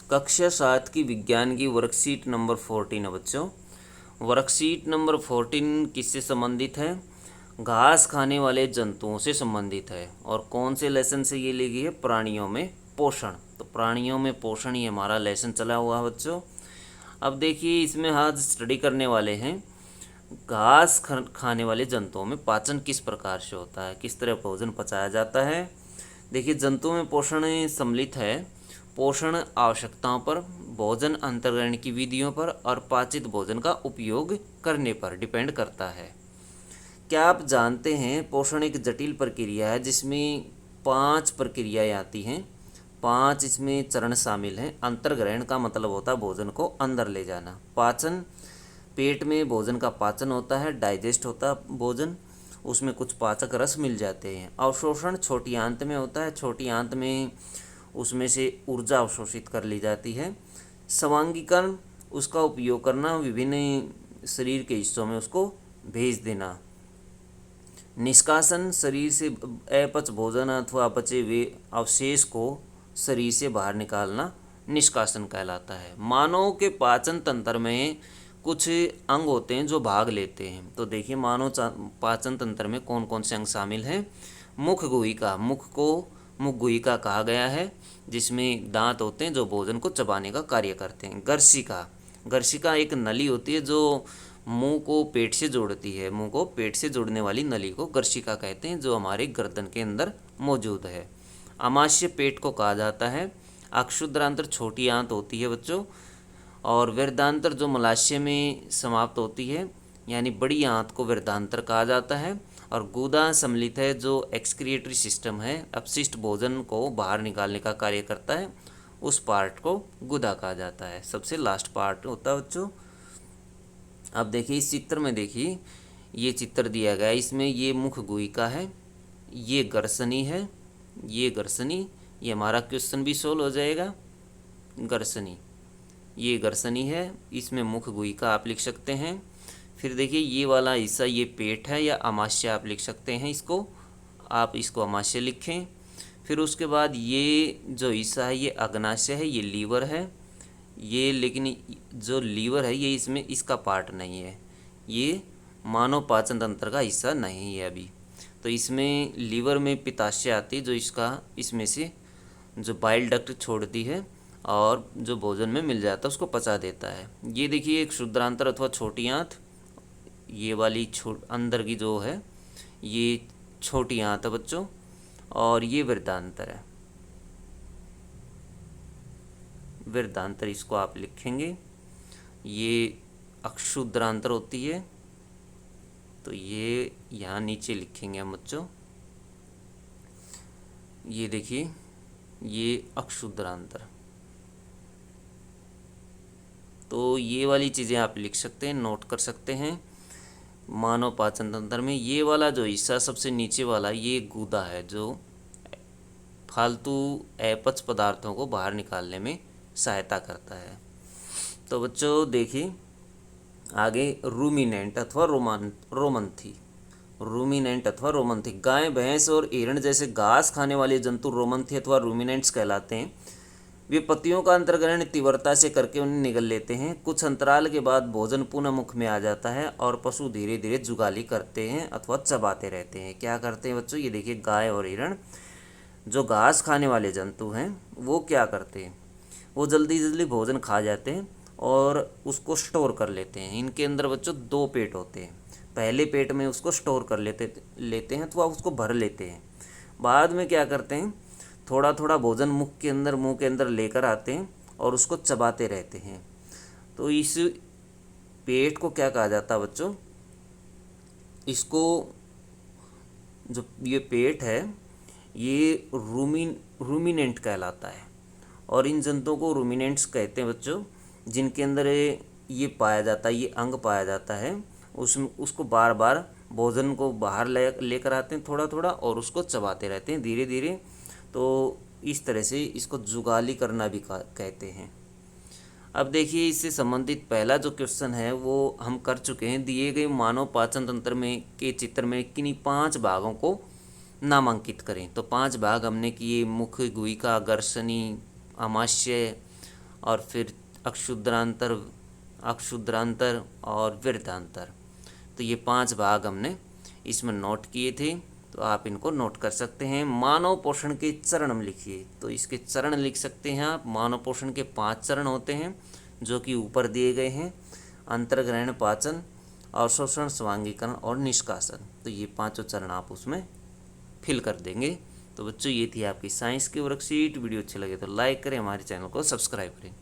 कक्षा 7 की विज्ञान की वर्कशीट नंबर 14 है बच्चों। वर्कशीट नंबर 14 किससे संबंधित है? घास खाने वाले जंतुओं से संबंधित है। और कौन से लेसन से ये ली गई है? प्राणियों में पोषण। तो प्राणियों में पोषण ही हमारा लेसन चला हुआ है बच्चों। अब देखिए, इसमें आज स्टडी करने वाले हैं घास खाने वाले जंतुओं में पाचन किस प्रकार से होता है, किस तरह भोजन पचाया जाता है। देखिए, जंतुओं में पोषण सम्मिलित है पोषण आवश्यकताओं पर, भोजन अंतर्ग्रहण की विधियों पर और पाचित भोजन का उपयोग करने पर डिपेंड करता है। क्या आप जानते हैं पोषण एक जटिल प्रक्रिया है जिसमें 5 प्रक्रियाएं आती हैं। 5 इसमें चरण शामिल हैं। अंतर्ग्रहण का मतलब होता है भोजन को अंदर ले जाना। पाचन, पेट में भोजन का पाचन होता है, डाइजेस्ट होता है भोजन, उसमें कुछ पाचक रस मिल जाते हैं। अवशोषण छोटी आंत में होता है, छोटी आंत में उसमें से ऊर्जा अवशोषित कर ली जाती है। स्वांगीकरण, उसका उपयोग करना, विभिन्न शरीर के हिस्सों में उसको भेज देना। निष्कासन, शरीर से अपच भोजन अथवा बचे हुए अवशेष को शरीर से बाहर निकालना निष्कासन कहलाता है। मानव के पाचन तंत्र में कुछ अंग होते हैं जो भाग लेते हैं। तो देखिए, मानव पाचन तंत्र में कौन कौन से अंग शामिल हैं। मुख गुहिका, मुख को मुख गुहिका कहा गया है, जिसमें दांत होते हैं जो भोजन को चबाने का कार्य करते हैं। गर्शिका, गर्शिका एक नली होती है जो मुंह को पेट से जोड़ती है। मुंह को पेट से जोड़ने वाली नली को गर्शिका कहते हैं, जो हमारे गर्दन के अंदर मौजूद है। आमाशय पेट को कहा जाता है। अक्षुद्रांतर छोटी आंत होती है बच्चों। और वृद्धांतर जो मलाशय में समाप्त होती है, यानी बड़ी आंत को वृद्धांतर कहा जाता है। और गुदा सम्मिलित है जो एक्सक्रिएटरी सिस्टम है, अपशिष्ट भोजन को बाहर निकालने का कार्य करता है, उस पार्ट को गुदा कहा जाता है। सबसे लास्ट पार्ट होता है बच्चों। अब देखिए, इस चित्र में देखिए, ये चित्र दिया गया है, इसमें ये मुख गुहिका है, ये गर्सनी है, ये गर्सनी, ये हमारा क्वेश्चन भी सोल्व हो जाएगा। गर्सनी, ये गर्सनी है, इसमें मुख गुहिका आप लिख सकते हैं। फिर देखिए, ये वाला हिस्सा ये पेट है या अमाशय आप लिख सकते हैं, इसको आप इसको अमाशय लिखें। फिर उसके बाद ये जो हिस्सा है ये अग्नाशय है, ये लीवर है, ये लेकिन जो लीवर है ये इसमें इसका पार्ट नहीं है, ये मानव पाचन तंत्र का हिस्सा नहीं है अभी। तो इसमें लीवर में पित्ताशय आती है जो इसका इसमें से जो बाइल डक्ट छोड़ती है और जो भोजन में मिल जाता है उसको पचा देता है। ये देखिए, एक क्षुद्रांतर अथवा छोटी आंत, ये वाली अंदर की जो है ये छोटी आंत है बच्चों, और ये वृद्धांतर है। वृद्धांतर इसको आप लिखेंगे, ये अक्षुद्रांतर होती है, तो ये यहाँ नीचे लिखेंगे हम बच्चों। ये देखिए, ये अक्षुद्रांतर। तो ये वाली चीज़ें आप लिख सकते हैं, नोट कर सकते हैं। मानव पाचन तंत्र में ये वाला जो हिस्सा सबसे नीचे वाला, ये गुदा है जो फालतू अपच पदार्थों को बाहर निकालने में सहायता करता है। तो बच्चों देखिए, आगे रूमिनेंट अथवा रोमंथी। रूमिनेंट अथवा रोमंथी, गाय, भैंस और हिरण जैसे घास खाने वाले जंतु रोमंथी अथवा रूमिनेंट्स कहलाते हैं। वे पत्तियों का अंतर्ग्रहण तीव्रता से करके उन्हें निगल लेते हैं। कुछ अंतराल के बाद भोजन पुनः मुख में आ जाता है और पशु धीरे धीरे जुगाली करते हैं अथवा चबाते रहते हैं। क्या करते हैं बच्चों? ये देखिए, गाय और हिरण जो घास खाने वाले जंतु हैं वो क्या करते हैं, वो जल्दी जल्दी भोजन खा जाते हैं और उसको स्टोर कर लेते हैं। इनके अंदर बच्चों 2 पेट होते हैं। पहले पेट में उसको स्टोर कर लेते हैं तो उसको भर लेते हैं। बाद में क्या करते हैं, थोड़ा थोड़ा भोजन मुंह के अंदर लेकर आते हैं और उसको चबाते रहते हैं। तो इस पेट को क्या कहा जाता है बच्चों? इसको जो ये पेट है ये रूमिनेंट कहलाता है। और इन जंतुओं को रूमिनेंट्स कहते हैं बच्चों, जिनके अंदर ये पाया जाता है, ये अंग पाया जाता है। उसको बार बार भोजन को बाहर लेकर आते हैं थोड़ा थोड़ा और उसको चबाते रहते हैं धीरे धीरे। तो इस तरह से इसको जुगाली करना भी कहते हैं। अब देखिए, इससे संबंधित पहला जो क्वेश्चन है वो हम कर चुके हैं। दिए गए मानव पाचन तंत्र में के चित्र में किन्हीं 5 भागों को नामांकित करें। तो 5 भाग हमने किए, मुख, गुहिका, गर्सनी, आमाशय और फिर अक्षुद्रांतर, अक्षुद्रांतर और वृद्धांतर। तो ये 5 भाग हमने इसमें नोट किए थे, तो आप इनको नोट कर सकते हैं। मानव पोषण के चरण लिखिए, तो इसके चरण लिख सकते हैं आप। मानव पोषण के 5 चरण होते हैं जो कि ऊपर दिए गए हैं: अंतर्ग्रहण, पाचन, अवशोषण, स्वांगीकरण और निष्कासन। तो ये 5 चरण आप उसमें फिल कर देंगे। तो बच्चों, ये थी आपकी साइंस की वर्कशीट। वीडियो अच्छी लगे तो लाइक करें, हमारे चैनल को सब्सक्राइब करें।